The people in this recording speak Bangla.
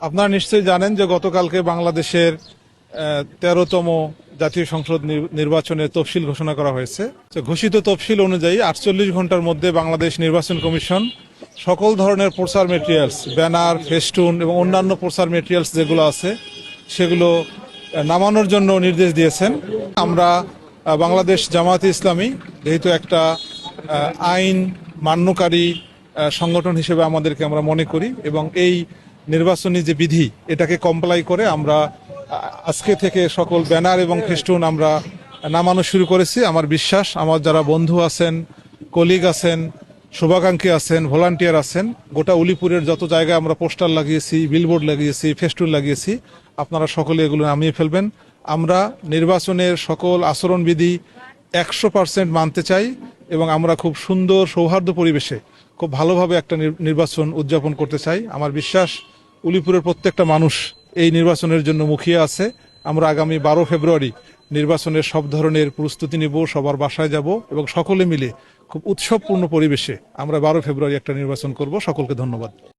আপনারা নিশ্চয়ই জানেন যে গতকালকে বাংলাদেশের ১৩তম জাতীয় সংসদ নির্বাচনের তফসিল ঘোষণা করা হয়েছে। ঘোষিত তফসিল অনুযায়ী ৪৮ ঘন্টার মধ্যে বাংলাদেশ নির্বাচন কমিশন সকল ধরনের প্রচার মেটেরিয়ালস, ব্যানার, ফেস্টুন এবং অন্যান্য প্রচার মেটেরিয়ালস যেগুলো আছে সেগুলো নামানোর জন্য নির্দেশ দিয়েছেন। আমরা বাংলাদেশ জামায়াতে ইসলামী যেহেতু একটা আইন মান্যকারী সংগঠন হিসেবে আমাদেরকে আমরা মনে করি এবং এই নির্বাচনী যে বিধি এটাকে কমপ্লাই করে আমরা আজকে থেকে সকল ব্যানার এবং ফেস্টুন আমরা নামানো শুরু করেছি। আমার বিশ্বাস আমার যারা বন্ধু আছেন, কলিগ আছেন, শুভাকাঙ্ক্ষী আছেন, ভলান্টিয়ার আছেন, গোটা উলিপুরের যত জায়গায় আমরা পোস্টার লাগিয়েছি, বিলবোর্ড লাগিয়েছি, ফেস্টুন লাগিয়েছি, আপনারা সকলে এগুলো নামিয়ে ফেলবেন। আমরা নির্বাচনের সকল আচরণবিধি ১০০% মানতে চাই এবং আমরা খুব সুন্দর সৌহার্দ্য পরিবেশে খুব ভালোভাবে একটা নির্বাচন উদযাপন করতে চাই। আমার বিশ্বাস উলিপুরের প্রত্যেকটা মানুষ এই নির্বাচনের জন্য মুখিয়ে আছে। আমরা আগামী ১২ ফেব্রুয়ারি নির্বাচনের সব ধরনের প্রস্তুতি নিব, সবার বাসায় যাব এবং সকলে মিলে খুব উৎসবপূর্ণ পরিবেশে আমরা ১২ ফেব্রুয়ারি একটা নির্বাচন করব। সকলকে ধন্যবাদ।